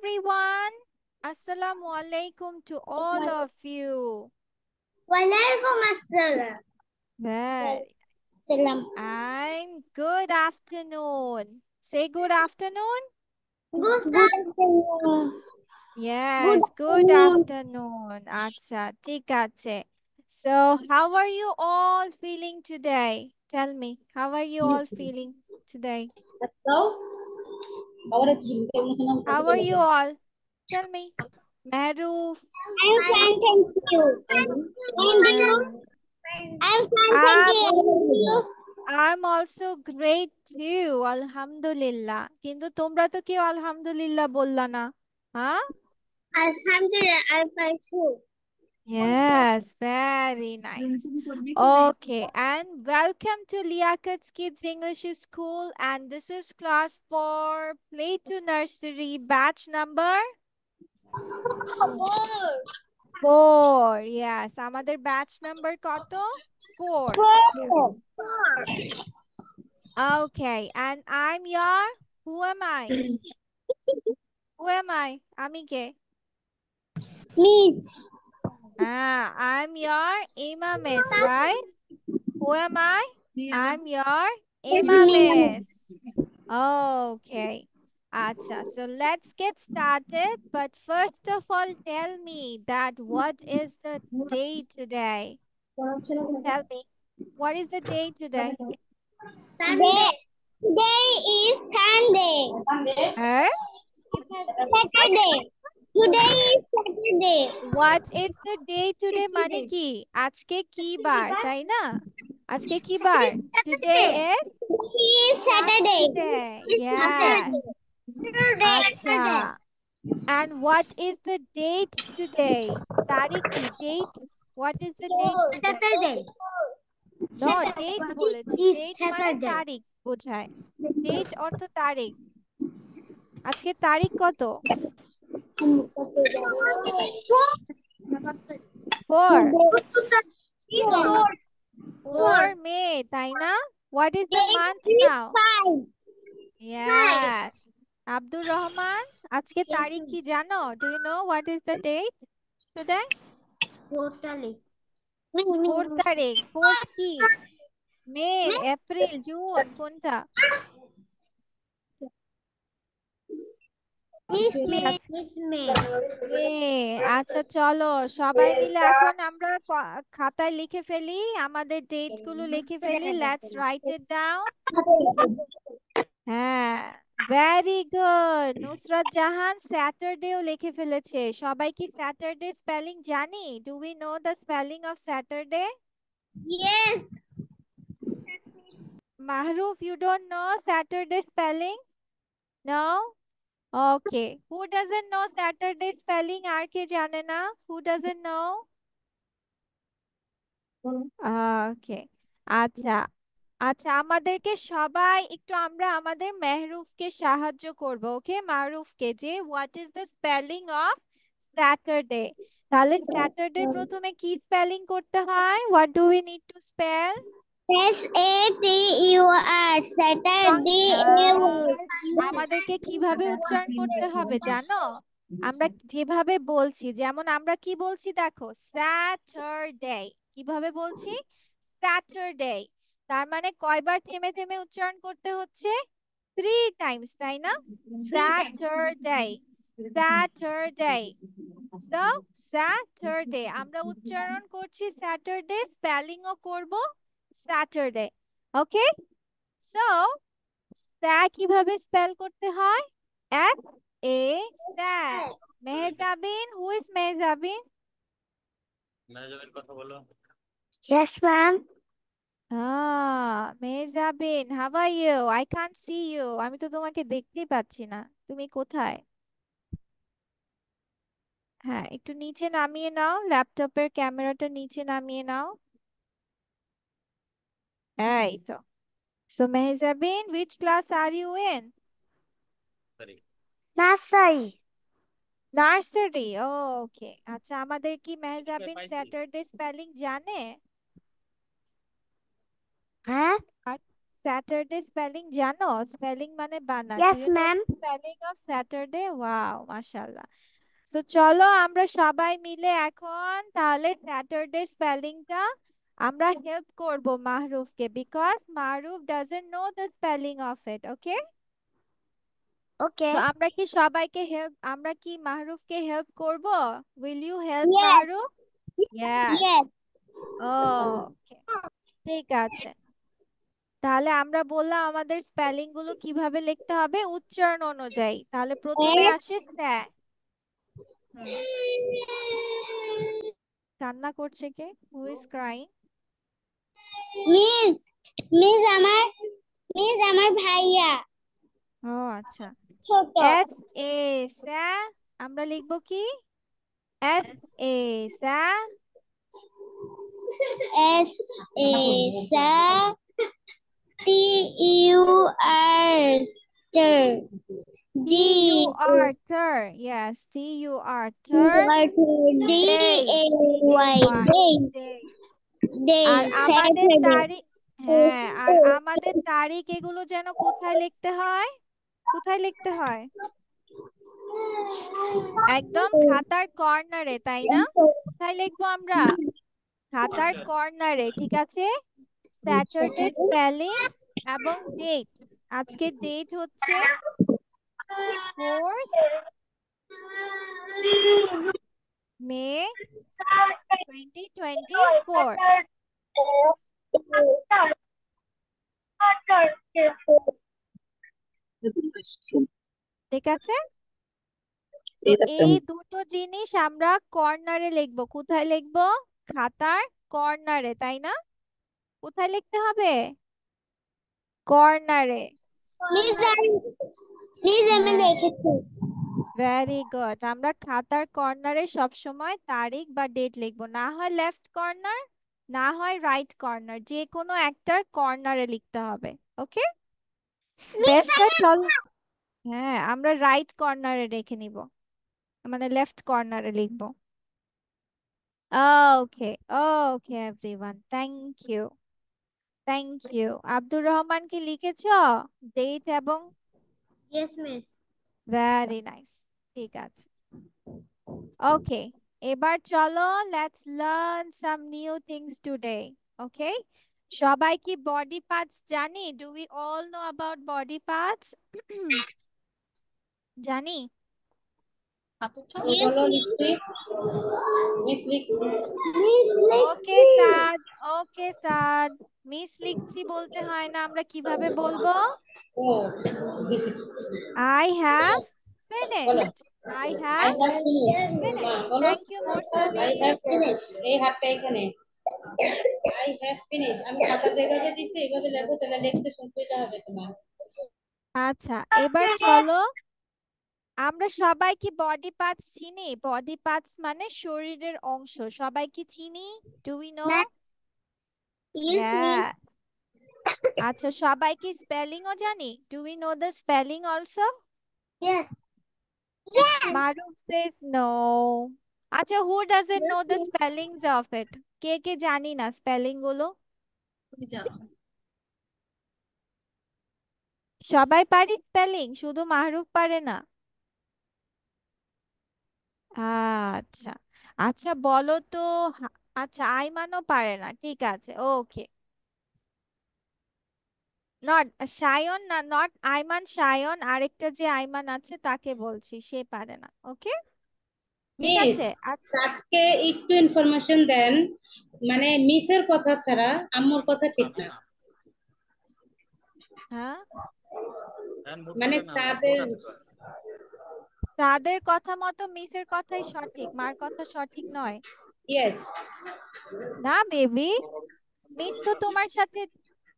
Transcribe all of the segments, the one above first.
everyone. Assalamu alaikum to all of you. Walaikum assalam. Very. Salam. And good afternoon. Say good afternoon. Good afternoon. Yes, good afternoon. Acha, ঠিক আছে. So, how are you all feeling today? Tell me, how are you all feeling today? How are you all? Tell me. Mehroof. I'm fine, thank you. And you? I'm fine, thank I'm you. I'm also great too, আলহামদুলিল্লাহ। কিন্তু তোমরা তো কেউ আলহামদুলিল্লাহ বললা না, হ্যাঁ? Alhamdulillah, I'm fine too. Yes, very nice. Okay, and welcome to Liakat's Kids English School, and this is class 4, Play to Nursery, batch number 4. Yes, আমাদের batch number কত? 4. Okay, and I'm your, who am I? Who am I? আমি কে? Meet. I'm your Emma Miss, right? Who am I? I'm your Emma Miss. Okay. Acha, so let's get started. But first of all, tell me that what is the day today? Tell me, what is the day today? Sunday. Today is Sunday. Eh? Saturday. Today is Saturday. What is the day today? মানে কি? আজকে কি বার, তাই না? আজকে কি বার? Today is Today is Saturday. Saturday. Yes. আচ্ছা। And what is the date today? তারিখ কি? Date? What is the date today? Saturday. No, date বলেছি। Date মানে তারিখ বোঝায়। Date অর্থ তারিখ। আজকে তারিখ কত? 4. 4 May, তাই না? What is the month now? Yes. Abdur Rahman, আজকে তারিখ কি জানো? Do you know what is the date today? 4 তারিখ। 4th কি? মে, এপ্রিল, জুন কোনটা? মে। আচ্ছা চলো সবাই মিলে এখন আমরা খাতায় লিখে ফেলি, আমাদের ডেট গুলো লিখে ফেলি। Let's write it down. হ্যাঁ, ভেরি গুড। নুসরাত জাহান স্যাটারডেও লিখে ফেলেছে। সবাই কি স্যাটারডে স্পেলিং জানি? Do we know the spelling of Saturday? Yes. Mahruf, you don't know Saturday spelling? No? Okay. Who doesn't know Saturday spelling? আর কে জানে না? Who doesn't know? Okay. আচ্ছা আচ্ছা, আমাদেরকে সবাই একটু আমরা আমাদের মেহরুফকে সাহায্য করব। ওকে, মারুফকে, যে what is the spelling of Saturday. তাহলে স্যাটারডে প্রথমে কি স্পেলিং করতে হয়? What do we need to spell? SATUR Saturday. আমাদেরকে কিভাবে উচ্চারণ করতে হবে জানো? আমরা যেভাবে বলছি, যেমন আমরা কি বলছি দেখো, স্যাটারডে। কিভাবে বলছি? স্যাটারডে। তার মানে কয়বার থেমে থেমে উচ্চারণ করতে হচ্ছে? 3 টাইমস, তাই না? Saturday, Saturday. সো স্যাটারডে আমরা উচ্চারণ করছি স্যাটারডে, স্পেলিংও করব স্যাটারডে। ওকে, সো স্যা কিভাবে স্পেল করতে হয়? এস এ স্যা। Mehjabin, who is Mehjabin? মেহজাবিন কথা বলো। Yes, ma'am. Mehjabin, how are you? I can't see you. আমি তো তোমাকে দেখতেই পাচ্ছি না, তুমি কোথায়? হ্যাঁ, একটু নিচে নামিয়ে নাও, ল্যাপটপের ক্যামেরাটা নিচে নামিয়ে নাও। এই তো। So Mehjabin, which class are you in? Sorry. Nursery. Nursery. Okay, আচ্ছা আমাদের কি মেহজাবিন স্যাটারডে স্পেলিং জানে? হ্যাঁ। স্যাটারডে স্পেলিং জানো? স্পেলিং মানে বানান। Yes, do you know ma'am. The spelling of Saturday? Wow, মাশাআল্লাহ। তো চলো আমরা সবাই মিলে এখন তাহলে স্যাটারডে স্পেলিংটা আমরা হেল্প করব মাহরুফকে, because Mahruf doesn't know the spelling of it. Okay, Okay. তো আমরা কি মাহরুফকে হেল্প করব? Will you help Yes. Mahruf? Yes. Yes. Okay, ঠিক আছে। তাহলে আমরা বললাম আমাদের স্পেলিং গুলো কিভাবে লিখতে হবে উচ্চারণ অনুযায়ী। তাহলে প্রথমে S. আসে স্যা। হুম, কান্না করছে কে? Who is crying? Miss. Miss আমার ভাইয়া ও আচ্ছা। ছোট। এস এ স্যা, আমরা লিখবো কি? এস এ স্যা। S A S T U R D T U R টার, ইয়েস, টি ইউ আর টার। D date, A D A Y Y, Day date. Day আর আমাদের Saturday. তারিখ, হ্যাঁ, আর আমাদের তারিখ এগুলো যেন কোথায় লিখতে হয়? কোথায় লিখতে হয়? একদম খাতার কর্নারে, তাই না? কোথায় লিখবো আমরা? খাতার কর্নারে, ঠিক আছে। স্যাটারডে স্পেলিং এবং ডেট। আজকের ডেট হচ্ছে 4 মে 2024। ঠিক আছে, তো এই দুটো জিনিস আমরা কর্নারে লিখবো। কোথায় লিখবো? খাতার কর্নারে, তাই না? কোথায় লিখতে হবে? কর্নারে। Miss আমি হ্যাঁ, লিখেছি। Very good. আমরা খাতার কর্নারে সব সময় তারিখ বা ডেট লিখবো, না হয় লেফট কর্নার, না হয় রাইট কর্নার, যে কোনো একটার কর্নারে লিখতে হবে। ওকে, বেস্টটা চল। হ্যাঁ, আমরা রাইট কর্নারে রেখে নিব, মানে লেফট কর্নারে লিখবো। Okay, okay everyone, thank you, thank you. Abdur Rahman কি লিখেছো ডেট এবং? Yes, miss. ভেরি নাইস, ঠিক আছে। ওকে, এবার চলো, let's learn some new things today. Okay, সবাই কি বডি পার্টস জানি? Do we all know about body parts? জানি? Yes, miss ওকে লিখছি। সাদ, ওকে সাদ। মিস লিখছি বলতে হয় না, আমরা কিভাবে বলবো? I have finished. I I have have finished. মা ফিনিশড। বলো thank you Morsali. I have finished. এই হাতটা এখানে I have finished. আমি খাতা যেভাবে দিছি এইভাবে লেখো, তাহলে লিখতে সুবিধা হবে তোমার। আচ্ছা, এবার চলো, আমরা সবাই কি বডি পার্টস চিনি? বডি পার্টস মানে শরীরের অংশ, সবাই কি চিনি? Do we know? Yes, হ্যাঁ, miss. আচ্ছা, সবাই কি স্পেলিংও জানি? Do we know the spelling also? Yes. Yes. Maruf says no. আচ্ছা, who doesn't Yes, know the miss. spellings of it? কে কে জানি না স্পেলিং গুলো? তুমি জানো। সবাই পারি স্পেলিং, শুধু মাহরুফ পারে না? আচ্ছা, আচ্ছা বলো তো। আচ্ছা, আইমানও পারে না, ঠিক আছে, ওকে। নট সায়ন, না, নট আইমান, সায়ন, আরেকটা যে আইমান আছে তাকে বলছি, সে পারে না। ওকে, ঠিক মিস আছে। আচ্ছা, স্যারকে একটু ইনফরমেশন দেন, মানে মিসের কথা ছাড়া আম্মুর কথা ঠিক না। হ্যাঁ, মানে স্যারদের তাদের কথা মতো মিসের কথাই সঠিক, মার কথা সঠিক নয়। ইয়েস না বেবি, মিস তো তোমার সাথে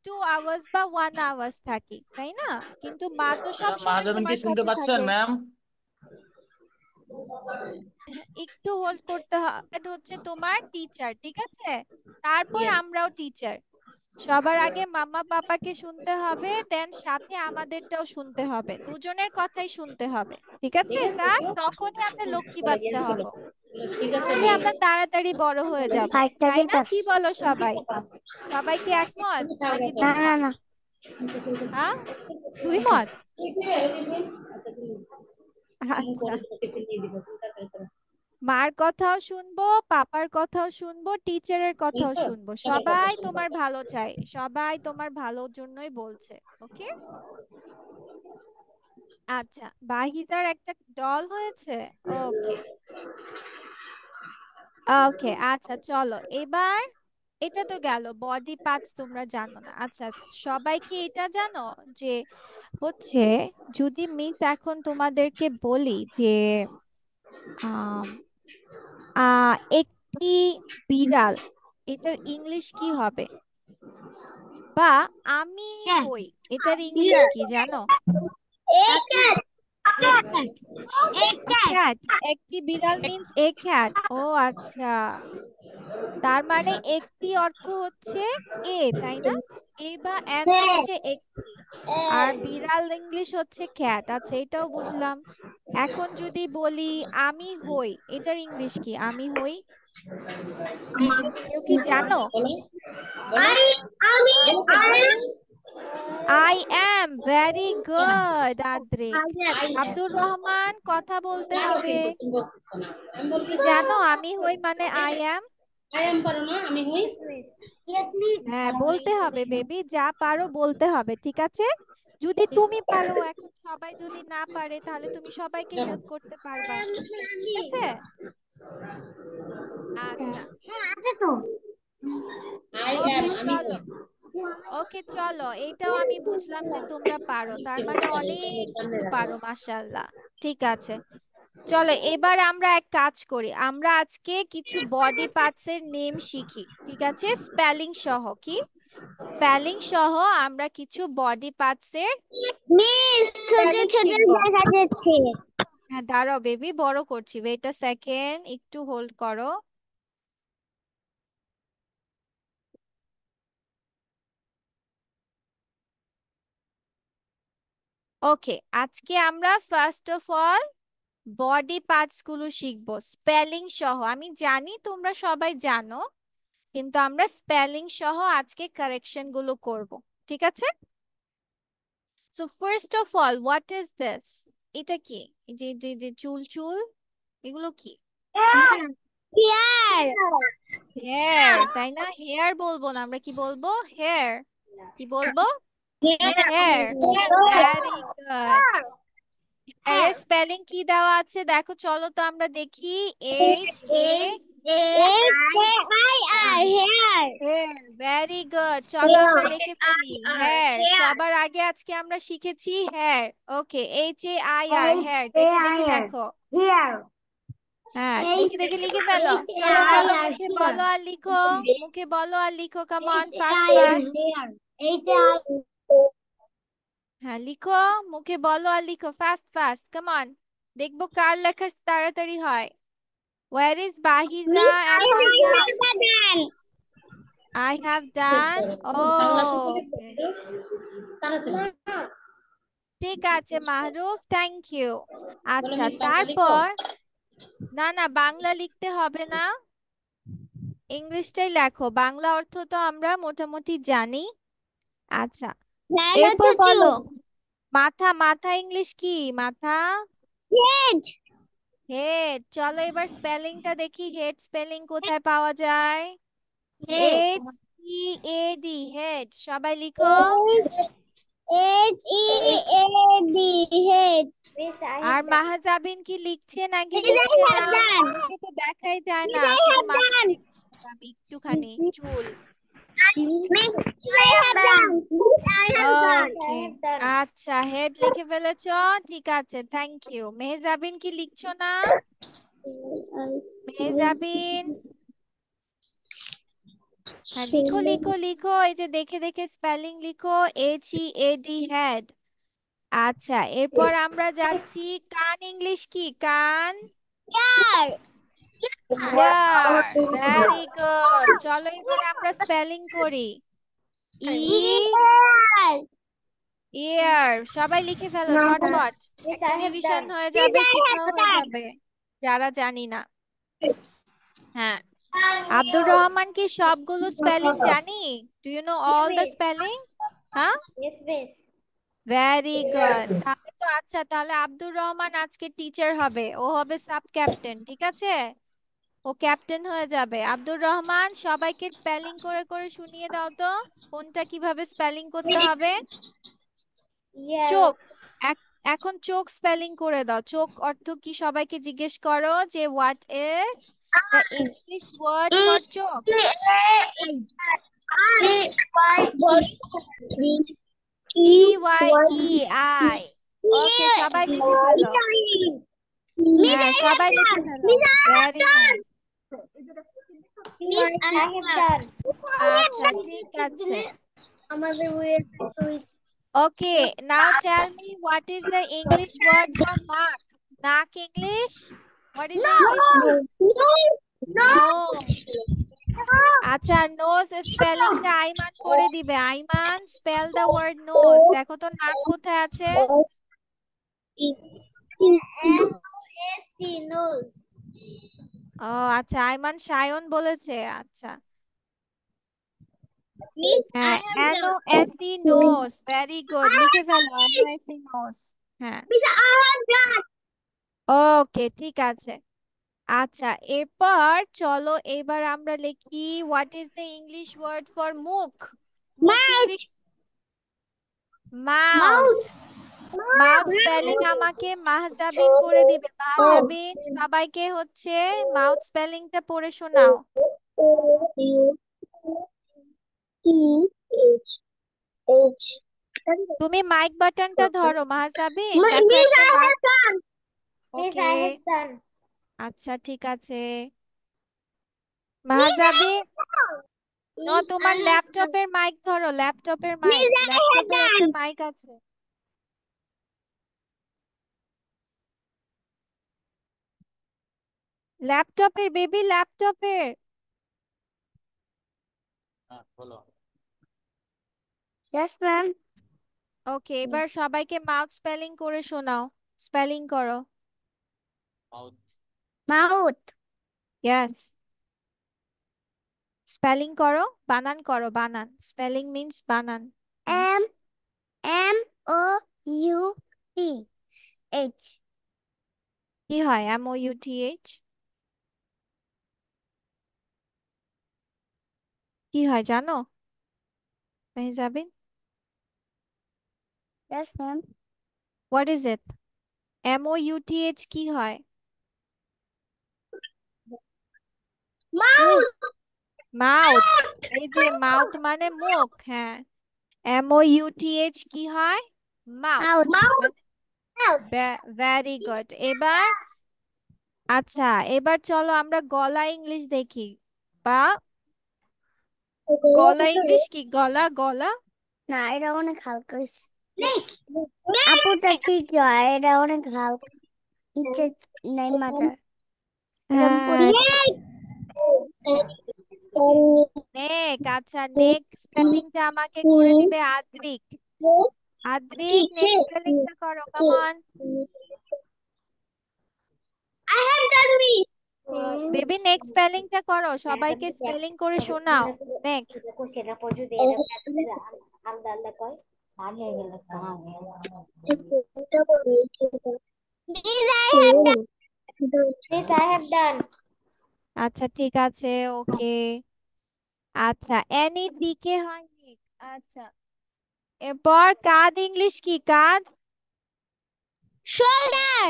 2 আওয়ার্স বা 1 আওয়ার্স থাকি, তাই না? কিন্তু মা তো সব ম্যাডাম সময় মাহাজবিন কি তোমার শুনতে সাথে পাচ্ছেন থাকে। ম্যাম? একটু হোল্ড করতে হবে, এটা হচ্ছে তোমার টিচার, ঠিক আছে? তারপর ইয়েস আমরাও টিচার। সবার আগে মাম্মা পাপাকে শুনতে হবে, দেন সাথে আমাদেরটাও শুনতে হবে, দুজনের কথাই শুনতে হবে, ঠিক আছে ঠিক আছে স্যার? তখনই আমরা লক্ষ্মী বাচ্চা হব, ঠিক আছে তাহলে মিস আমরা তাড়াতাড়ি বড় হয়ে যাব, ফাইভটা তাই না? দিতাস। কি বলো সবাই? সবাই কি একমত তুমি থাও নাকি গেছো না, না, দ্বিমত? না। হ্যাঁ, দুই মত। আচ্ছা তুমি আম্মু আচ্ছা, করে তোকে চিনিয়ে দিব তুমি তাড়াতাড়ি করো। মার কথাও শুনবো, পাপার কথাও শুনবো, টিচারের কথাও শুনছো? শুনবো, সবার কথা সবাই শুনবো। তোমার ভালো চাই, সবাই তোমার ভালোর জন্যই বলছে। ওকে। আচ্ছা, বাহিজার একটা দল হয়েছে। ওকে ওকে, আচ্ছা চলো এবার। এটা তো গেল বডি পার্টস, তোমরা জানো না। আচ্ছা, সবাই কি এটা জানো যে হচ্ছে, যদি মিস এখন তোমাদেরকে বলি যে আম, একটি বিড়াল, এটার ইংলিশ কি হবে? বা আমি হই, এটার ইংলিশ কি জানো? A cat. A cat. Cat. একটি বিড়াল মিন্স এ ক্যাট। ও আচ্ছা, তার মানে একটি অর্থ হচ্ছে এ, তাই না? এ বা এন Cat. হচ্ছে একটি, আর বিড়াল ইংলিশ হচ্ছে ক্যাট। আচ্ছা, এটাও বুঝলাম। এখন যদি বলি আমি হই, এটার ইংলিশ কি? আমি হই, কেউ কি জানো? বলো বলো আমি বলো তো বলো। আই অ্যাম, ভেরি কেন? Good Adrik. I have. Abdur Rahman, কথা বলতে পারো হবে। কিন্তু তুমি বলতেছো না। আমি কি বলতেছি জানো আমি হই মানে আই অ্যাম? আই এম পারো না আমি হই। Yes, miss. হ্যাঁ, বলতে হবে বেবি, যা পারো বলতে হবে, ঠিক আছে? যদি তুমি পারো, এখন সবাই যদি না পারে তাহলে তুমি সবাইকে দেখো হেল্প করতে পারবা, ঠিক আছে? আচ্ছা, হ্যাঁ আছে তো। আই হ্যাভ ওকে আমি চলো। হই। ওকে চলো, এইটাও আমি বুঝলাম যে তোমরা পারো, তার কে মানে বলতে পারে এটা অনেক সামনে কিছু রাখো। পারো, মাশাআল্লাহ। ঠিক আছে, চলো এবার আমরা এক কাজ করি, আমরা আজকে কিছু বডি পার্টস এর নেম শিখি, ঠিক আছে? স্পেলিং সহ। কি স্পেলিং সহ আমরা কিছু বডি পার্টস এর মিস ছোট স্পেলিং ছোট শিখবো। দেখা যাচ্ছে। হ্যাঁ, দাঁড়াও বেবি, বড় করছি, ওয়েট আ সেকেন্ড, একটু হোল্ড করো। ওকে, আজকে আমরা first of all body parts গুলো শিখবো স্পেলিং সহ। আমি জানি তোমরা সবাই জানো, কিন্তু আমরা স্পেলিং সহ আজকে কারেকশন গুলো করব, ঠিক আছে? So first of all, what is this? এটা কি? এই যে যে যে চুল চুল, এগুলো কি? হিয়ার। হেয়ার, তাই না? হেয়ার বলবো না, আমরা কি বলবো? হেয়ার। কি বলবো? হেয়ার। Very good. এর স্পেলিং কি দেওয়া আছে দেখো, চলো তো আমরা দেখি। H A H-A-I-R, hair. Hair, very good. চলো আমরা লিখে ফেলি হেয়ার। সবার আগে আজকে আমরা শিখেছি হেয়ার। ওকে, H-A-I-R, হেয়ার। দেখে দেখে H-A-I-R, দেখো। hair. হ্যাঁ, দেখে দেখে লিখে ফেলো। চলো চলো, H-A-I-R, মুখে hair. বলো আর লিখো। মুখে বলো আর লিখো, come on, fast H-A-I-R, fast. hair. H-A-I-R. হ্যাঁ, লিখো, মুখে বলো আর লিখো, ফাস্ট ফাস্ট, কাম অন। দেখবো কার লেখা তাড়াতাড়ি হয়। Where is Bahija Miss, I and have Mariam? done. I have শেষ ডান। করো শুধু বাংলা শুদ্ধ লিখতে ওকে, শুধু তাড়াতাড়ি। ঠিক আছে মাহরুফ, থ্যাংক ইউ। বলো আচ্ছা, মিস বাংলা লিখো। তারপর না না, বাংলা লিখতে হবে না, ইংলিশটাই লেখো, বাংলা অর্থ তো আমরা মোটামুটি জানি। আচ্ছা, Nano এরপর to বলো tube. মাথা। মাথা ইংলিশ কি? মাথা Head. হেড। চলো এবার স্পেলিংটা দেখি, হেড স্পেলিং কোথায় পাওয়া যায়? Head. H E A D, head. সবাই লিখো। H-E-A-D, head. Miss, I R have done. মাহাজাবিন কি লিখছে নাকি Miss, I লিখছে না? have done. ওকে তো দেখাই যায় Miss, না, I শুধু have মাথা done. দেখলাম একটুখানি চুল। Miss, I have done. Miss, I have done. ওকে, আচ্ছা, হেড লিখে ফেলেছো, ঠিক আছে, থ্যাংক ইউ। মেহজাবিন কি লিখছো না? মেহজাবিন, হ্যাঁ লিখো লিখো লিখো, এই যে দেখে দেখে স্পেলিং লিখো, H-E-A-D, হেড। আচ্ছা, এরপর আমরা যাচ্ছি কান। ইংলিশ কি? কান Here. Year, very good. চলো এবার আমরা স্পেলিং করি। ই E-A-R. ইয়ার, সবাই লিখে ফেলো ঝটপট, Miss, একটা I have রিভিশন done. হয়ে Miss, যাবে, I শেখাও have হয়ে done. যাবে যারা জানি না। হ্যাঁ, আব্দুর রহমান কি সবগুলো স্পেলিং জানি? Do you know all the spelling? হ্যাঁ, Yes, miss. Very good. তাহলে তো আচ্ছা, তাহলে আব্দুর রহমান আজকে টিচার হবে, ও হবে সাব ক্যাপ্টেন, ঠিক আছে? ও ক্যাপ্টেন হয়ে যাবে। আব্দুর রহমান, সবাইকে স্পেলিং করে করে শুনিয়ে দাও তো কোনটা কিভাবে স্পেলিং করতে হবে। Yeah. চোখ, এখন চোখ স্পেলিং করে দাও। চোখ অর্থ কি সবাইকে জিজ্ঞেস করো যে what is the English word for চোখ। E Y E I. ওকে, সবাই লিখে ফেলো। হ্যাঁ, সবাই লিখে ফেলো। Very nice. Miss, I have done. আচ্ছা, ঠিক আছে। Okay, now tell me what is the English word for নাক। নাক English, what is the English word? Nose. আচ্ছা, নোজ স্পেলিংটা আইমান করে দিবে। Ayman, spell the word nose. দেখো তো নাক কোথায় আছে। N-O-S-C, nose. ও আচ্ছা, আইমান সায়ন বলেছে। আচ্ছা, Miss, I হ্যাঁ, have N O done. S E nose. Very good, লিখে ফেলো N O S E nose. হ্যাঁ, Miss, I have done. Okay, ঠিক আছে। আচ্ছা, এরপর চলো এবার আমরা লিখি what is the English word for মুখ। মুখ ইংলিশ মাউথ। মাউথ স্পেলিং আমাকে মাহজাবিন করে দিবে। মাহজাবিন, সবাইকে হচ্ছে মাউথ স্পেলিংটা পড়ে শোনাও। O-U-T-H. তুমি মাইক বাটনটা ধরো মাহজাবিন, Miss, দেখো I একটা mic. have done. Miss, okay, I have done. আচ্ছা, ঠিক আছে। মাহজাবিন, নো, Miss, তোমার I have done. ল্যাপটপের মাইক ধরো, ল্যাপটপের মাইক, Miss, I have ল্যাপটপের একটা done. মাইক আছে। ল্যাপটপের বেবি, ল্যাপটপের। হ্যাঁ বলো। Yes, ma'am. ওকে, এবার সবাইকে মাউথ স্পেলিং করে শোনাও। স্পেলিং করো। মাউথ। Mouth. ইয়েস, স্পেলিং করো, বানান করো, বানান। স্পেলিং মিন্স বানান। M-O-U-T. H. কি হয় M O U T H? কি হয় জানো Mehjabin? Yes, ma'am. What is it? M O U T H কি হয়? Mouth. মাউথ। এই যে মাউথ মানে মুখ, হ্যাঁ। M O U T H কি হয়? Mouth. Mouth. Mouth. Very good. এবার আচ্ছা, এবার চলো আমরা গলা ইংলিশ দেখি। বা গলা ইংলিশ কি? গলা, গলা। না, এটা অনেক হালকা হয়েছে। আপুটা ঠিক হয়, এটা অনেক হালকা। নিচে নাই মাজা। এটা হ্যাঁ, নেক। আচ্ছা, নেক স্পেলিংটা আমাকে করে দিবে আদ্রিক। আদ্রিক, নেক স্পেলিংটা করো, come on. I have done this. Baby, neck স্পেলিংটা করো, সবাইকে স্পেলিং করে শোনাও। নেক। সেটা পর যদি আলাদা আলাদা কয় ভাগ হয়ে গেল। This I have done. আচ্ছা, ঠিক আছে, ওকে। আচ্ছা, এনি দিকে হয় নেক। আচ্ছা, এরপর কাঁধ ইংলিশ কি? কাঁধ, Shoulder.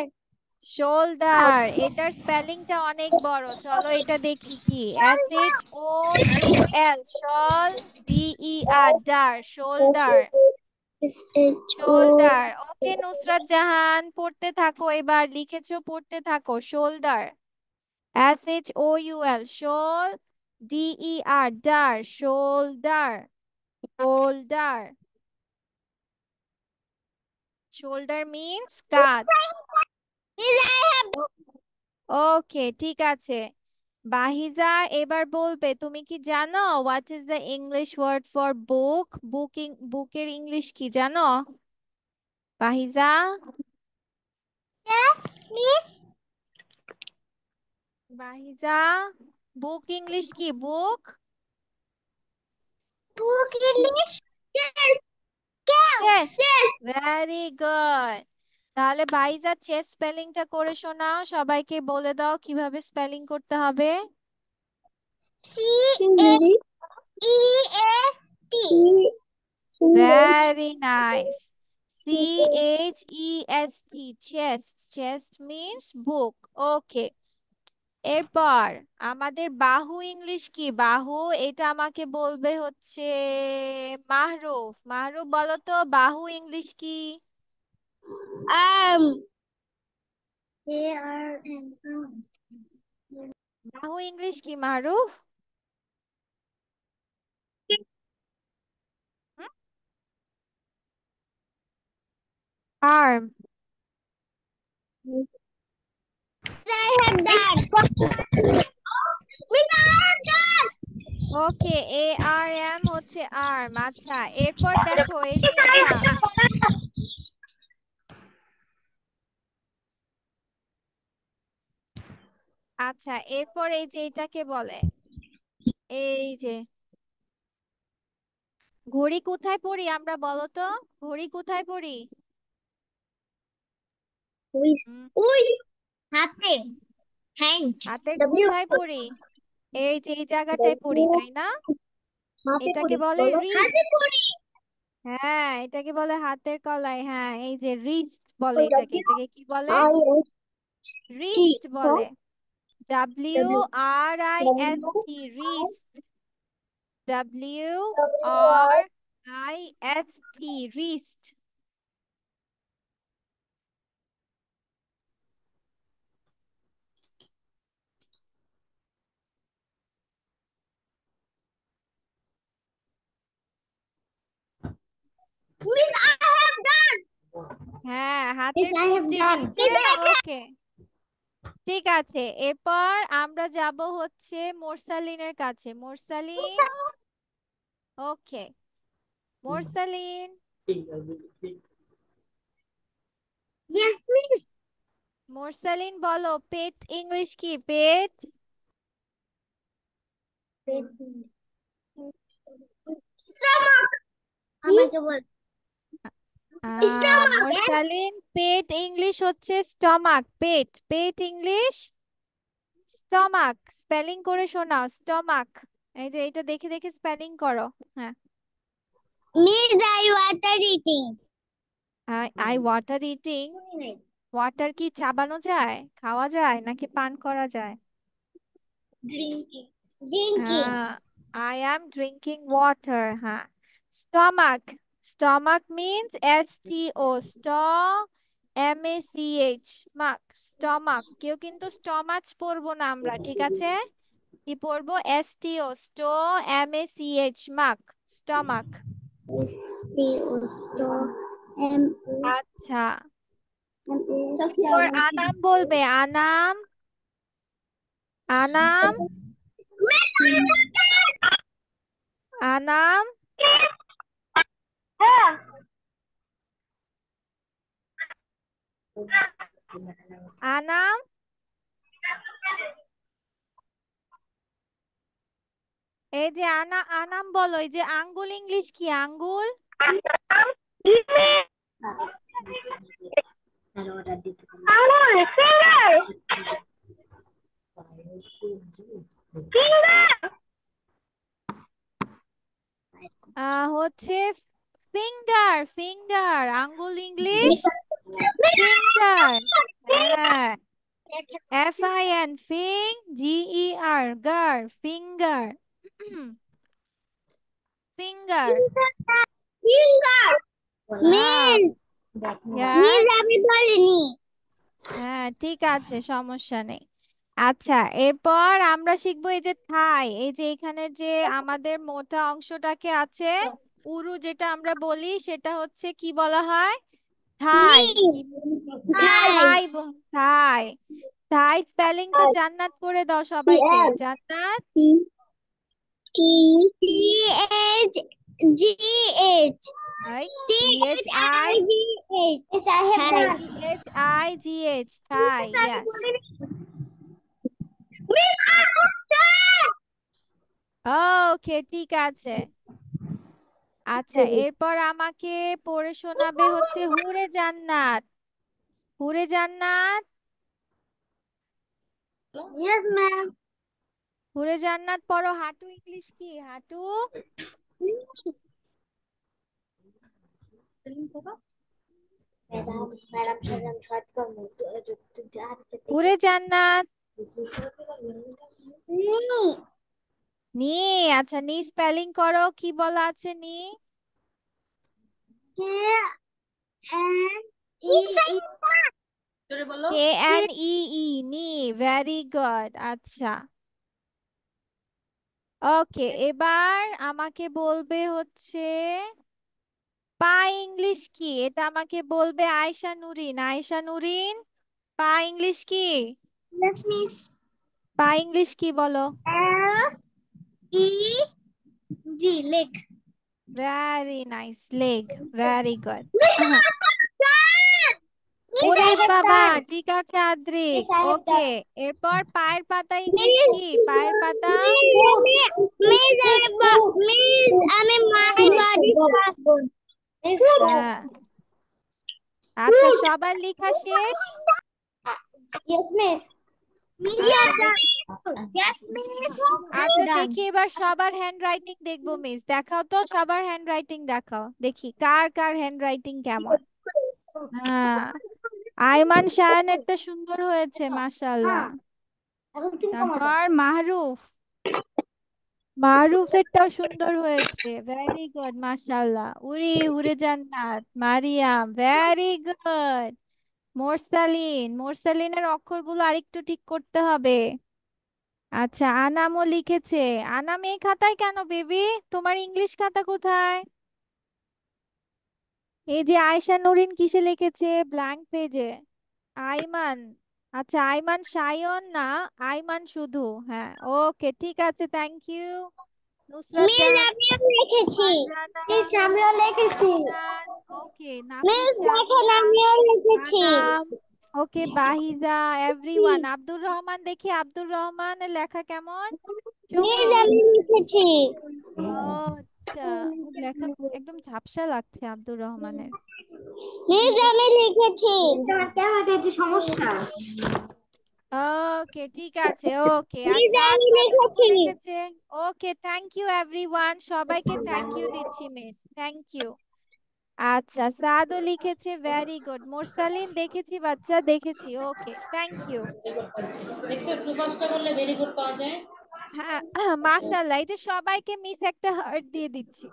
শোল্ডার। এটার স্পেলিংটা অনেক বড়, চলো এটা দেখি কি। S H O U L, শল, ডি ই আর, ডার, shoulder. Shoulder, okay Nusrat Jahan, পড়তে থাকো, এবার লিখেছো, পড়তে থাকো। Shoulder, S H O U L, শোল, ডি ই আর, ডার, শোল্ডার। শোল্ডার, শোল্ডার মিন্স কাঁধ। ওকে, ঠিক আছে। বাহিজা, এবার বলবে, তুমি কি জানো what is the English word for বুক? বুকের ইংলিশ কি জানো বাহিজা? বাহিজা, বুক ইংলিশ কি? বুক, Book English. Yes. Chest. Very good. তাহলে ভাইজা চেস্ট স্পেলিংটা করে শোনাও, সবাইকে বলে দাও কিভাবে স্পেলিং করতে হবে। CHEST. Very nice. CHEST. Chest. Chest means book. Okay. এরপর আমাদের বাহু ইংলিশ কি? বাহু এটা আমাকে বলবে হচ্ছে মাহরুফ। মাহরুফ বলো তো বাহু ইংলিশ কি? ARM. ARM. বাহু ইংলিশ কি Mahruf? Arm. I have done. Okay, ARM হচ্ছে আর্ম। আচ্ছা, এরপর দেখো এই যে এটা। আচ্ছা, এরপর এই যে এটাকে বলে, এই যে ঘড়ি কোথায় পড়ি আমরা বলো তো? ঘড়ি কোথায় পড়ি? হুম, হাতে হ্যান্ড হাতের ডব্লিউ কোথায় পড়ি? এই যে এই জায়গাটায় পড়ি, তাই না? এটাকে বলে রিস্ট। হাতে পড়ি হ্যাঁ, এটাকে বলে হাতের কলাই। হ্যাঁ, এই যে রিস্ট বলে এটাকে। এটাকে কি বলে? IST রিস্ট বলে। WRIST, wrist. WRIST, wrist. Miss, I have done. হ্যাঁ, হাতের Miss, I কোন have done. জিনিসে? ওকে, ঠিক আছে। এরপর আমরা যাব হচ্ছে মোরসালিনের কাছে। মোরসালিন। ওকে, মোরসালিন। Yes, Miss. মোরসালিন বলো পেট ইংলিশ কি? পেট। Stomach. আমাকে বল stomach. মোরসালিন পেট ইংলিশ হচ্ছে স্টমাক। পেট, পেট ইংলিশ স্টমাক। স্পেলিং করে শোনাও স্টমাক। এই যে এটা দেখে দেখে স্পেলিং করো। হ্যাঁ, Miss, I water eating. I water eating. Water কি চাবানো যায়, খাওয়া যায় নাকি পান করা যায়? Drinking. Drinking. I am drinking water. হ্যাঁ, stomach. Stomach means STO, MACH, মাক। স্টমাক। কেউ কিন্তু স্টমাচ পড়বো না আমরা, ঠিক আছে? কি পড়বো? STO, স্টো, MACH, মাক, স্টমাক। M আচ্ছা, M এরপর আনাম বলবে। আনাম। আনাম। আনাম। আনাম। এই যে আনাম বলো। এই যে আঙ্গুল ইংলিশ কি? আঙ্গুল। হচ্ছে ফিঙ্গার। ফিঙ্গার। আঙ্গুল ইংলিশ ফিঙ্গার। হ্যাঁ, FIN, ফিং, GER, গার, ফিঙ্গার। ফিঙ্গার। finger. হ্যাঁ, Miss, yes, আমি বলিনি। হ্যাঁ, ঠিক আছে, সমস্যা নেই। আচ্ছা, এরপর আমরা শিখবো এই যে থাই। এই যে এখানের যে আমাদের মোটা অংশটাকে আছে, উরু যেটা আমরা বলি, সেটা হচ্ছে কি বলা হয়? থাই। কি? থাই। থাই। থাই স্পেলিংটা জান্নাত করে দাও সবাইকে। জান্নাত। THGH. এই THI, Yes, I have done. THIGH, thigh. Yes. Okay, ঠিক আছে। আচ্ছা, এরপর আমাকে পড়ে শোনাবে হচ্ছে হুরে জান্নাত। হুরে জান্নাত, Yes, ma'am. হুরে জান্নাত পড়ো। হাঁটু ইংলিশ কি? হাঁটু। হুরে জান্নাত। নি। আচ্ছা, নি স্পেলিং করো, কি বলা আছে নি? জোরে বলো। কে এন ই ই, নি। Very good. আচ্ছা, ওকে, এবার আমাকে বলবে হচ্ছে পা ইংলিশ কি? এটা আমাকে বলবে আয়শা নুরিন। আয়শা নুরিন, পা ইংলিশ কি? Yes, miss. পা ইংলিশ কি বলো? L-E-G, leg. Very nice, leg. Very good. Miss, ওরে I have বাবা, done. ঠিক আছে Adrik. Miss, I have okay, done. এরপর পায়ের পাতা ইংলিশ Miss, কি? পায়ের পাতা। আমি my body part. হ্যাঁ, আচ্ছা, সবার লেখা শেষ? Yes, miss. Miss, আচ্ছা yes, miss. আচ্ছা, Done. দেখি এবার সবার হ্যান্ড রাইটিং দেখবো। মিস, দেখাও তো, সবার হ্যান্ড রাইটিং দেখাও, দেখি কার কার হ্যান্ড রাইটিং কেমন। হ্যাঁ, আয়মান শায়ানেরটা সুন্দর হয়েছে, মাশাআল্লাহ। এখন তিন কমাতে। তারপর মাহরুফ, মাহরুফেরটাও সুন্দর হয়েছে। ভেরি গুড, মাশাআল্লাহ। উরি, উড়ে জান্নাত, মারিয়াম, ভেরি গুড। মোরসালিন, মোরসালিনের অক্ষরগুলো আরেকটু ঠিক করতে হবে। আচ্ছা, আনামও লিখেছে। আনাম এই খাতায় কেন বেবি? তোমার ইংলিশ খাতা কোথায়? এই যে আয়শা নুরিন কিসে লিখেছে? ব্ল্যাঙ্ক পেজে। আইমান, আচ্ছা, আইমান সায়ন না, আইমান শুধু। হ্যাঁ, ওকে, ঠিক আছে, থ্যাংক ইউ। নুসরাত মিস, জাহান, আমিও লিখেছি। ফারজানা, মিস, আমিও লিখেছি। নাহিদান, ওকে, মিস, নাফিস দেখেন সামিয়া, আমিও লিখেছি। আনাম, ওকে, বাহিজা, এভরিওয়ান। আব্দুর রহমান, দেখি আব্দুর রহমানের লেখা কেমন? মিস, সুমি। আমি লিখেছি। ও আচ্ছা, ওর লেখা একদম ঝাপসা লাগছে আব্দুর রহমানের। মিস, আমি লিখেছি। কেন এটা সমস্যা? ওকে, ঠিক আছে, ওকে। আর মিস, সাদ আমি কতটুকু লিখেছি। লিখেছে? ওকে, থ্যাংক ইউ এভরিওয়ান, সবাইকে থ্যাংক ইউ দিচ্ছি মিস, থ্যাংক ইউ। আচ্ছা, সাদও লিখেছে, ভেরি গুড। মোরসালিন, দেখেছি বাচ্চা, দেখেছি, ওকে, থ্যাংক ইউ। দেখছো, একটু কষ্ট করলে ভেরি গুড পাওয়া যায়। হ্যাঁ, মাশাআল্লাহ, এই যে সবাইকে মিস একটা হার্ট দিয়ে দিচ্ছি।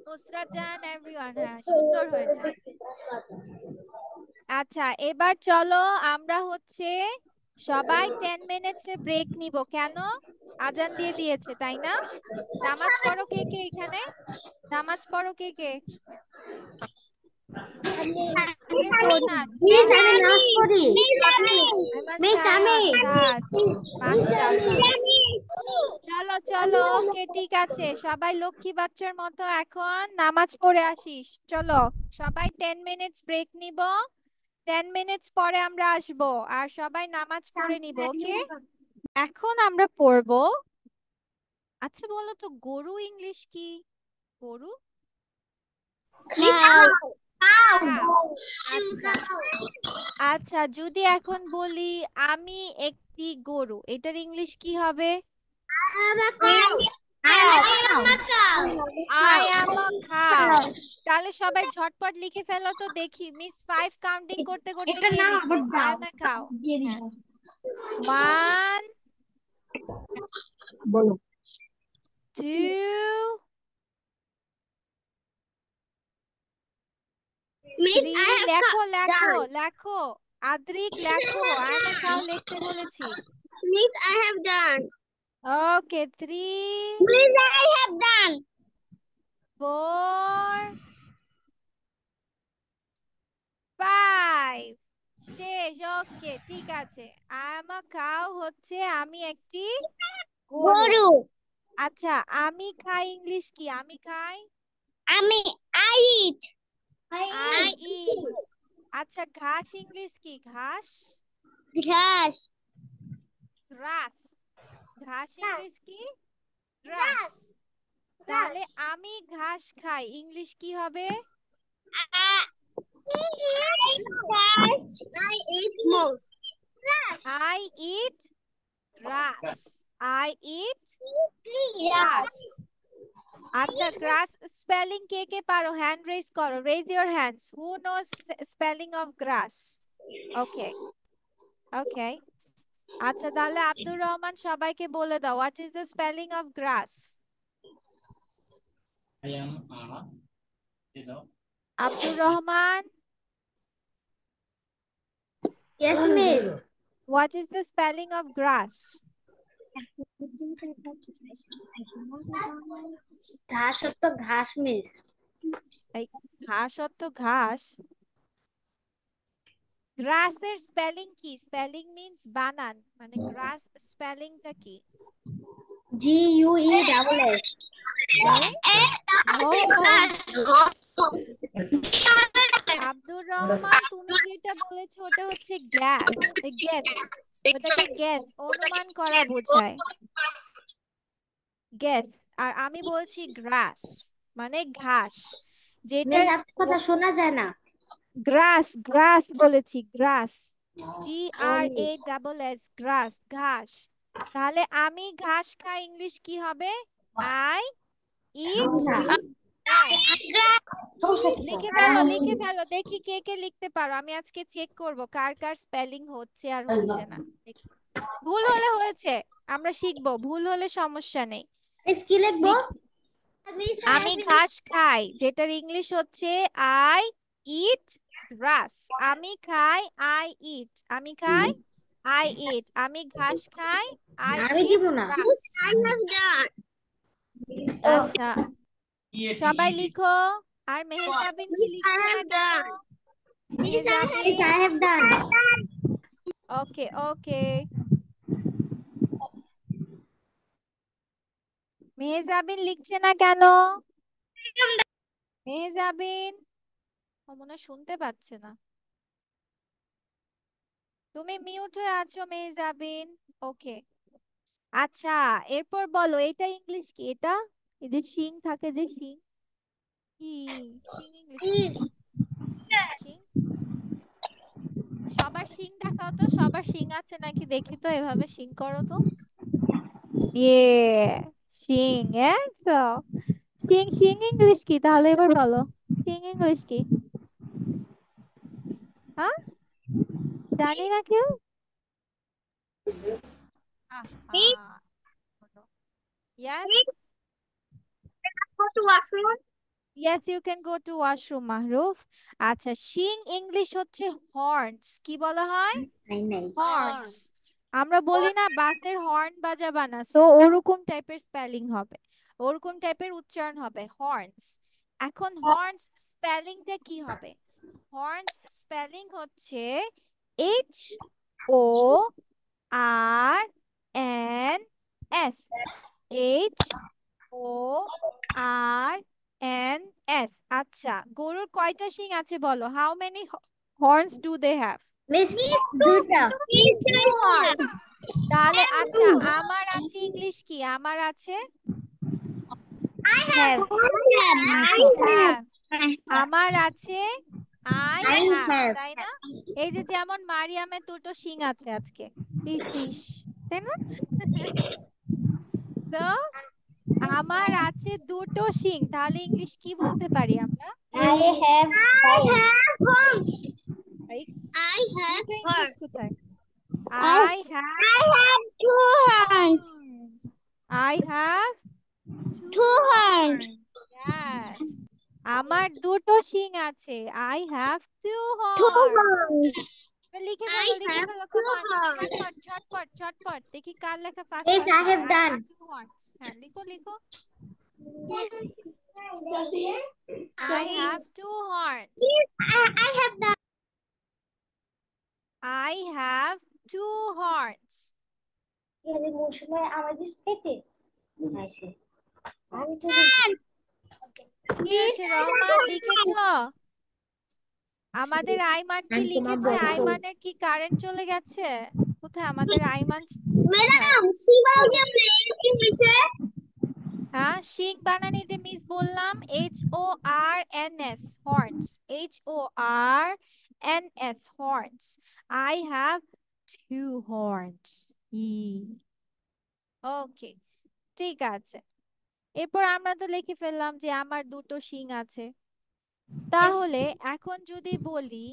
নুসরাত জাহান, এভরিওয়ান, হ্যাঁ, সুন্দর হয়েছে। আচ্ছা, এবার চলো আমরা হচ্ছে সবাই 10 মিনিটস ব্রেক নিব। কেন? আজান দিয়ে দিয়েছে, তাই না? নামাজ পড়ো কে কে এখানে? নামাজ পড়ো কে কে? হুরে জান্নাত, মিস, কেন? আমি নাচ করি। মিস, আমি। আইমান মিস, আমি। সায়ান, সাদ, মাশাআল্লাহ। আমি। চলো চলো, ওকে, ঠিক আছে, সবাই লক্ষ্মী বাচ্চার মতো এখন নামাজ পড়ে আসিস। চলো, সবাই 10 মিনিটস ব্রেক নিব। 10 মিনিটস পরে আমরা আসব, আর সবাই নামাজ পড়ে নিব, ওকে? এখন আমরা পড়ব। আচ্ছা, বলো তো গরু ইংলিশ কি? গরু, খাও। cow। আচ্ছা, আচ্ছা, যদি এখন বলি আমি একটি গরু, এটার ইংলিশ কি হবে? আই অ্যাম আ খাও। তাহলে সবাই ঝটপট লিখে ফেলো তো, দেখি মিস 5 কাউন্টিং করতে করতে কে লিখে আই অ্যাম আ খাও। হ্যাঁ, 1 বলো। 2 মিস, 3। I have লেখো লেখো done. লেখো, আদ্রিক লেখো, আই অ্যাম আ খাও লিখতে বলেছি। Miss, I have done. Okay, 3 Miss, I have done. 4 5। শেষ, ওকে, ঠিক আছে। আই অ্যাম আ কাউ হচ্ছে আমি একটি গরু। গরু। আচ্ছা, আমি খাই ইংলিশ কি? আমি খাই, আমি I eat. I eat. আচ্ছা, ঘাস ইংলিশ কি? ঘাস, ঘাস। গ্রাস। ঘাস ইংলিশ কি? গ্রাস। তাহলে আমি ঘাস খাই ইংলিশ কি হবে? I eat grass. I eat grass. আচ্ছা, grass spelling কে কে পারো? হ্যান্ড রেজ করো। Raise your hands. Who knows spelling of grass? Okay. Okay. আচ্ছা, তাহলে আব্দুর রহমান সবাইকে বলে দাও, what is the spelling of grass? I am you know Abdur Rahman, Yes, miss. what is the spelling of grass? ঘাস তো ঘাস মিস। এই ঘাস অর্থ ঘাস। গ্রাস এর স্পেলিং কি? স্পেলিং মিন্স বানান, মানে গ্রাস স্পেলিংটা কি? GUESS। আব্দুর রহমান, তুমি যেটা বলেছো ওটা হচ্ছে গ্যাস। গ্যাস, ওটাকে গ্যাস অনুমান করা বোঝায়, গ্যাস। আর আমি বলছি গ্রাস মানে ঘাস, যেটা কথা শোনা যায় না। গ্রাস, গ্রাস বলেছি, গ্রাস, GRASS, গ্রাস, ঘাস। তাহলে আমি ঘাস খাই ইংলিশ কি হবে? I eat grass. লিখে ফেলো, লিখে ফেলো, দেখি কে কে লিখতে পারো। আমি আজকে চেক করব কার কার স্পেলিং হচ্ছে আর হচ্ছে না। ভুল হলে হয়েছে, আমরা শিখবো, ভুল হলে সমস্যা নেই। কি লিখবো? আমি ঘাস খাই, যেটার ইংলিশ হচ্ছে I eat grass. আমি খাই, I eat, আমি খাই, I eat, আমি ঘাস খাই, I eat grass. আচ্ছা, সবাই লিখো। আর মেহজাবিন কি লিখছে না কেন? মেহজাবিন, ওকে ওকে। মেহজাবিন লিখছে না কেন? মেহজাবিন, ও মনে হয় শুনতে পাচ্ছে না। তুমি মিউট হয়ে আছো মেহজাবিন। ওকে, আচ্ছা, এরপর বলো এটা ইংলিশ কি? এটা এই যে শিং থাকে, যে শিং, কি শিং ইংলিশ কি? শিং, সবার শিং দেখাও তো, সবার শিং আছে নাকি দেখি তো, এভাবে শিং করো তো। ইয়ে, শিং, তো শিং, শিং ইংলিশ কি তাহলে? এবার বলো শিং ইংলিশ কি? হ্যাঁ, জানি না কেউ? Yes, yes, you can go to washroom, Mahruf. আচ্ছা, শিং ইংলিশ হচ্ছে হর্নস। কি বলা হয়? হর্নস। আমরা বলি না বাসের হর্ন বাজাবা না, সো ওরকম টাইপের স্পেলিং হবে, ওরকম টাইপের উচ্চারণ হবে, হর্নস। এখন হর্নস স্পেলিংটা কি হবে? হর্নস স্পেলিং হচ্ছে HORNS, HORNS। আচ্ছা, গরুর কয়টা শিং আছে বলো? How many horns do they have? Miss দুইটা। Two horns. তাহলে আচ্ছা, আমার আছে ইংলিশ কি? আমার আছে I have, আমার আছে I have, তাই না? এই যে যেমন মারিয়ামের দুটো শিং আছে আজকে, টিস, তাই না? তো আমার আছে দুটো শিং, তাহলে ইংলিশ কি বলতে পারি আমরা? I have horns. কোথায়? I have two horns. I have two horns. Yes. আমার দুটো শিং আছে। I have two horns. লিখে ফেলো, লিখে ফেলো, come on. ঝটপট ঝটপট ঝটপট, দেখি কার লেখা fast. Yes, I have done. Two horns. হ্যাঁ, লিখো লিখো। I have two horns. I have done. I have two horns. কি হয়েছে রহমান, লিখেছো? আমাদের আইমান কি লিখেছে? আইমানের কি কারেন্ট চলে গেছে? কোথায় আমাদের আইমান? ম্যাডাম শিবাও যে ইংলিশে হ্যাঁ, শিং বানানি যে মিস বললাম, HORNS, horns, HORNS, horns. I have 2 horns. ওকে, ঠিক আছে। এরপর আমরা তো লিখে ফেললাম যে আমার 2টো শিং আছে। তাহলে এখন যদি বলি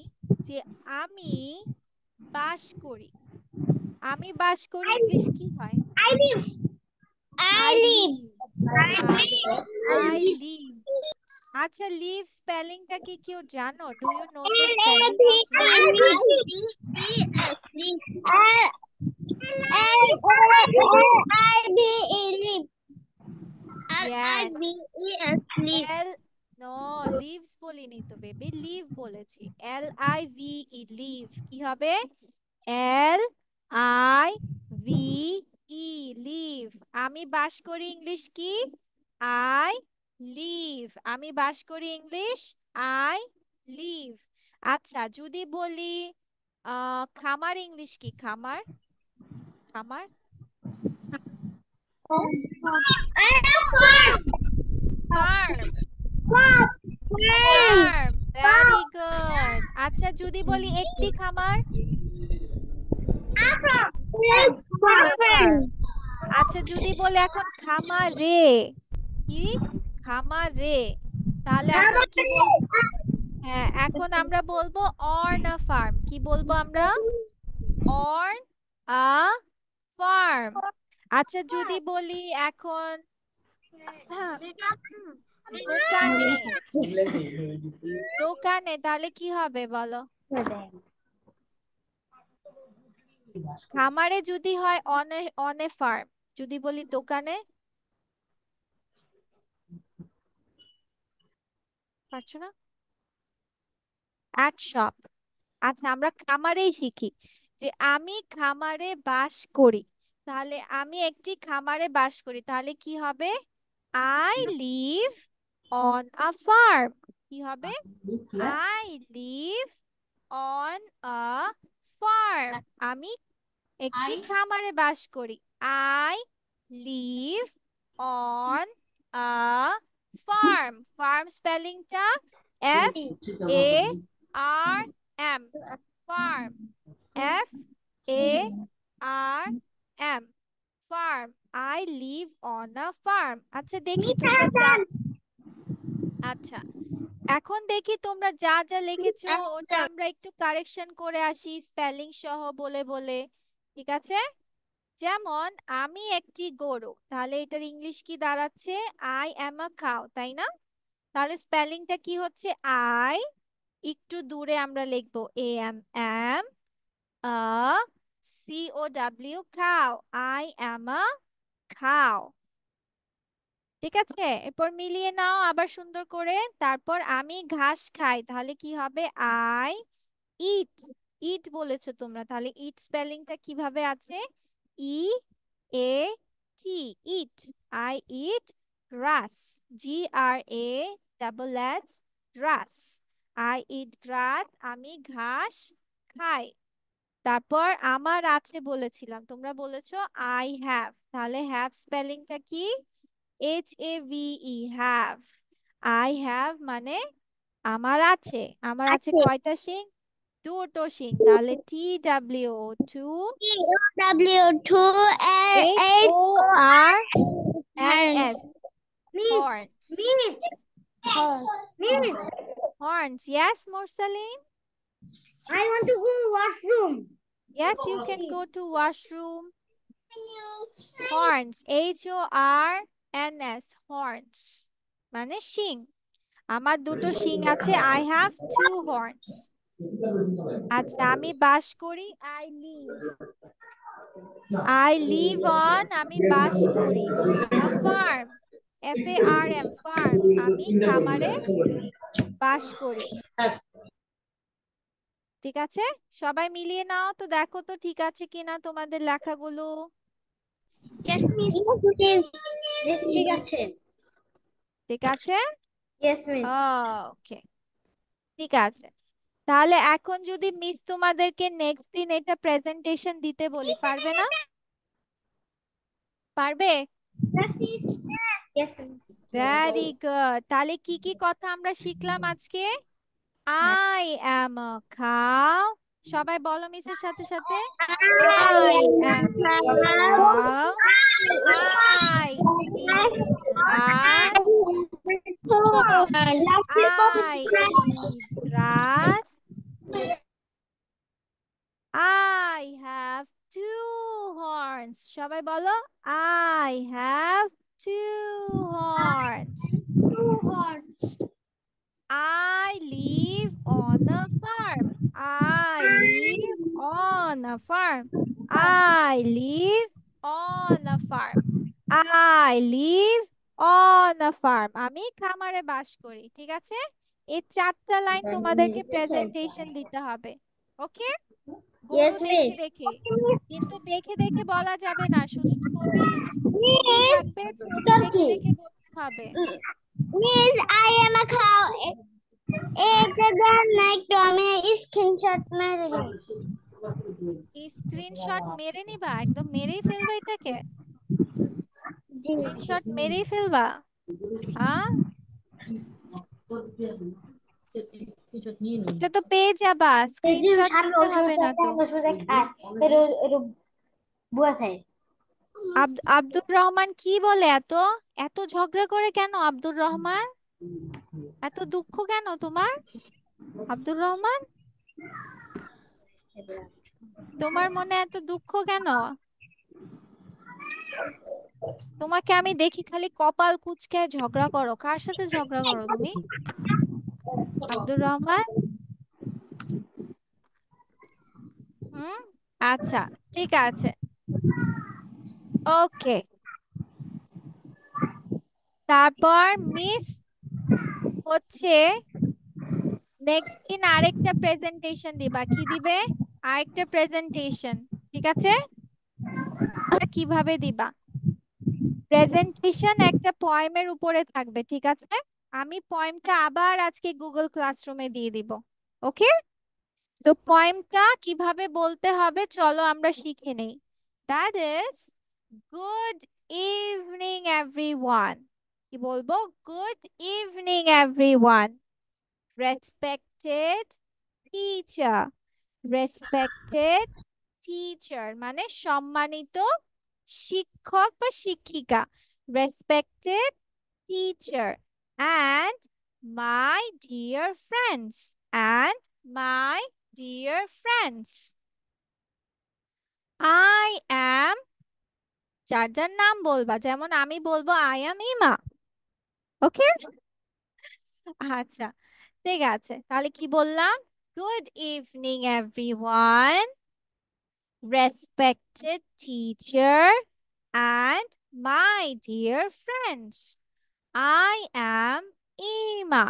যে আমি বাস করি, আমি বাস করি ইংলিশ কি হয়? I live. I live. আচ্ছা, I live. আচ্ছা, লিভ স্পেলিংটা কি কেউ জানো? Do you know the spelling of live? Yes, L, no, lives বলিনি তো বেবি, লিভ বলেছি। LIVE, live. কি হবে? LIVE, live. আমি বাস করি ইংলিশ কি? I live. আমি বাস করি ইংলিশ আই লিভ। আচ্ছা, যদি বলি খামার ইংলিশ কি? খামার, খামার, ফার্ম, ফার্ম, ভেরি গুড। আচ্ছা, যদি বলি একটি খামার? আচ্ছা, যদি বলি এখন খামারে, কি? খামারে, তাহলে এখন কি বলবো? হ্যাঁ, এখন আমরা বলবো অন আ ফার্ম। কি বলবো আমরা? On a farm. আচ্ছা, যদি বলি এখন দোকানে, দোকানে, তাহলে কি হবে বলো? খামারে যদি হয় অন এ ফার্ম, যদি বলি দোকানে? পারছো না? At shop. আচ্ছা, আমরা খামারেই শিখি যে আমি খামারে বাস করি। তাহলে আমি একটি খামারে বাস করি, তাহলে কি হবে? I live on a farm. কি হবে? I live on a farm. আমি একটি খামারে বাস করি। I live on a farm. Farm স্পেলিংটা FARM, farm, FARM, farm. I live on a farm. আচ্ছা, দেখি তোমরা যা, আচ্ছা এখন দেখি তোমরা যা যা লিখেছো ওটা আমরা একটু কারেকশন করে আসি স্পেলিং সহ বলে বলে। ঠিক আছে? যেমন আমি একটি গরু, তাহলে এটার ইংলিশ কি দাঁড়াচ্ছে? আই অ্যাম আ কাউ, তাই না? তাহলে স্পেলিংটা কি হচ্ছে? আই, একটু দূরে আমরা লিখবো AM, a COW, cow. I am a cow. ঠিক আছে? এরপর মিলিয়ে নাও আবার সুন্দর করে। তারপর আমি ঘাস খাই, তাহলে কি হবে? I eat. ইট বলেছো তোমরা, তাহলে ইট স্পেলিংটা কিভাবে আছে? EAT, eat. I eat grass, GRASS, grass. I eat grass, আমি ঘাস খাই। তারপর আমার আছে বলেছিলাম, তোমরা বলেছো আই হ্যাভ, তাহলে হ্যাভ স্পেলিংটা কি? HAVE, have. আই হ্যাভ মানে আমার আছে। আমার আছে কয়টা শিং? 2টো শিং। তাহলে TWO2 HORNS, horns, horns. Yes, Mursaleen? I want to go washroom. Yes, you can go to washroom. Horns, HORNS, horns মানে শিং। আমার 2টো শিং আছে। I have 2 horns. আচ্ছা, আমি বাস করি, I live on, আমি বাস করি, a farm, FARM, farm, আমি খামারে বাস করি। ঠিক আছে? সবাই মিলিয়ে নাও তো, দেখো তো ঠিক আছে কিনা তোমাদের লেখাগুলো। Yes, miss. Yes, ঠিক আছে। ঠিক আছে? Yes, miss. ওকে, ঠিক আছে। তাহলে এখন যদি মিস তোমাদেরকে নেক্সট দিন এটা প্রেজেন্টেশন দিতে বলি, পারবে না? পারবে? Yes, miss. Yes, miss. Very good. তাহলে কি কি কথা আমরা শিখলাম আজকে? I am a cow. সবাই বলো মিসের সাথে সাথে। I am a cow. I eat ঘাস। I eat grass. I have two horns. সবাই বলো I have two horns. I live on a farm. I live on a farm. I live on a farm. I live on a farm. আমি খামারে বাস করি। ঠিক আছে? এই 4টা লাইন তোমাদেরকে প্রেজেন্টেশন দিতে হবে। ওকে? গরু Yes, দেখে miss. দেখে, কিন্তু দেখে দেখে বলা যাবে না, শুধু ছবি ছবি Miss, থাকবে, ছবি দেখে Turkey. দেখে বলতে হবে। Miss, I am a cow. एक जगह नहीं तो हमें स्क्रीनशॉट मेरे लिए স্ক্রিনশট মেরে নিবা, একদম মেরেই ফেলবা এটাকে। जी স্ক্রিনশট মেরেই ফেলবা? হ্যাঁ, এটা তো পেয়ে যাবা, तेजी স্ক্রিনশট उठा लो নিতে उसमें হবে না कहते তো। हैं उसमें देखा फिर बुआ थे আব্দুর রহমান কি বলে? এত এত ঝগড়া করে কেন আব্দুর রহমান? এত দুঃখ কেন তোমার আব্দুর রহমান? তোমার মনে এত দুঃখ কেন? তোমাকে আমি দেখি খালি কপাল কুঁচকে ঝগড়া করো। কার সাথে ঝগড়া করো তুমি আব্দুর রহমান? হুম, আচ্ছা, ঠিক আছে, ওকে। তারপর মিস হচ্ছে নেক্সট দিন আরেকটা প্রেজেন্টেশন দিবা। কি দিবে? আরেকটা প্রেজেন্টেশন। ঠিক আছে? কিভাবে দিবা প্রেজেন্টেশন? একটা পয়েমের উপরে থাকবে। ঠিক আছে? আমি পয়েমটা আবার আজকে গুগল ক্লাসরুমে দিয়ে দিব। ওকে? তো পয়েমটা কিভাবে বলতে হবে চলো আমরা শিখে নেই। That is good evening everyone. কি বলবো? Good evening everyone. Respected teacher. Respected teacher মানে সম্মানিত শিক্ষক বা শিক্ষিকা। Respected teacher and my dear friends. And my dear friends. I am, যার যার নাম বলবা, যেমন আমি বলবো I am ইমা। ওকে? আচ্ছা, ঠিক আছে, তাহলে কি বললাম? Good evening everyone, respected teacher, and my dear friends. I am Ima.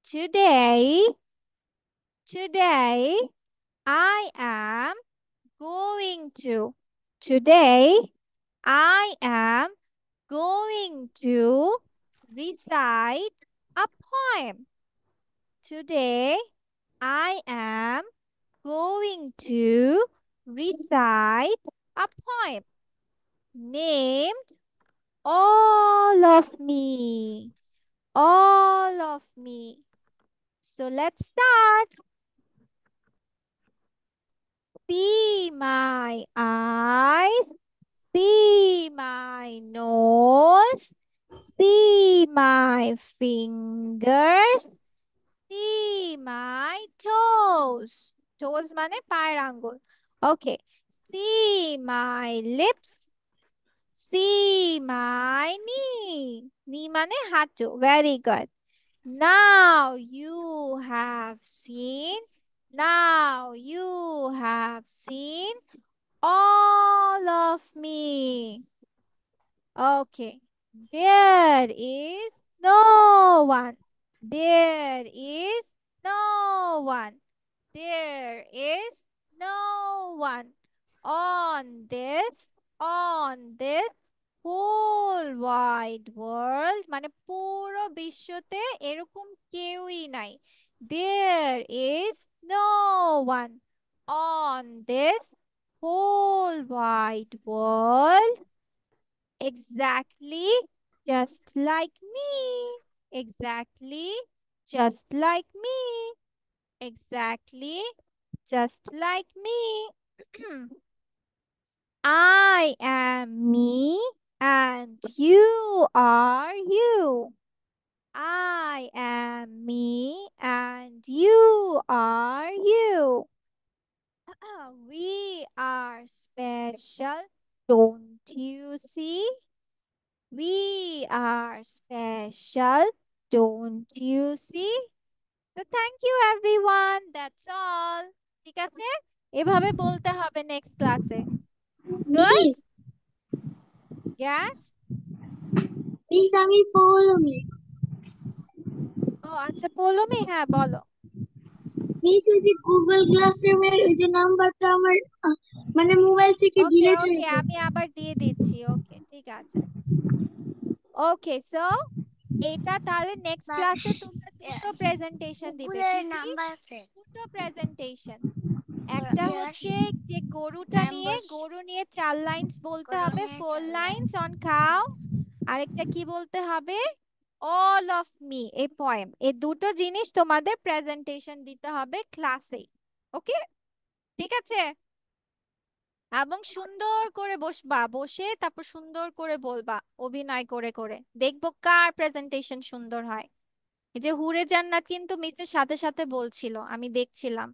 Today I am today I am going to recite a poem. Today I am going to recite a poem named All of Me. All of Me. So let's start. See my eyes, see my nose, see my fingers, see my toes. Toes মানে পায়ের আঙ্গুল। Okay. See my lips, see my knee. Knee মানে হাঁটু। Very good. Now you have seen, now you have seen all of me. Okay. There is no one. There is no one. There is no one on this whole wide world মানে পুরো বিশ্বতে এরকম কেউই নাই। There is no one on this whole wide world Exactly just like me. Exactly just like me. Exactly just like me. I am me and you are you. I am me and you are you. We are special, don't you see? We are special, don't you see? So thank you everyone. That's all. ঠিক আছে? এভাবে বলতে হবে next ক্লাসে। Good? Miss Yes? Miss আমি পৌলমি ও আচ্ছা পৌলমি, হ্যাঁ বলো। মিস ওই যে গুগল ক্লাসরুমের ওই যে নাম্বারটা আমার মানে মোবাইল থেকে ওকে ডিলিট হয়ে ওকে গেছে। আমি আবার দিয়ে দিচ্ছি। ওকে ঠিক আছে। ওকে সো এটা তাহলে নেক্সট ক্লাসে তোমরা দুটো প্রেজেন্টেশন দিবে। গুগলের কি কি? নাম্বার আছে দুটো প্রেজেন্টেশন। একটা হচ্ছে যে গরুটা নিয়ে, গরু নিয়ে 4 লাইনস বলতে হবে, 4 লাইনস অন কাউ। আরেকটা কি বলতে হবে? All of me, a poem. এই দুটো জিনিস তোমাদের প্রেজেন্টেশন দিতে হবে ক্লাসে। ওকে ঠিক আছে? এবং সুন্দর করে বসবা, বসে তারপর সুন্দর করে বলবা অভিনয় করে করে। দেখবো কার প্রেজেন্টেশন সুন্দর হয়। এই যে হুরে জান্নাত কিন্তু মিসের সাথে সাথে বলছিল, আমি দেখছিলাম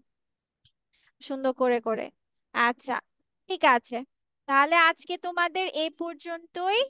সুন্দর করে করে। আচ্ছা ঠিক আছে, তাহলে আজকে তোমাদের এই পর্যন্তই।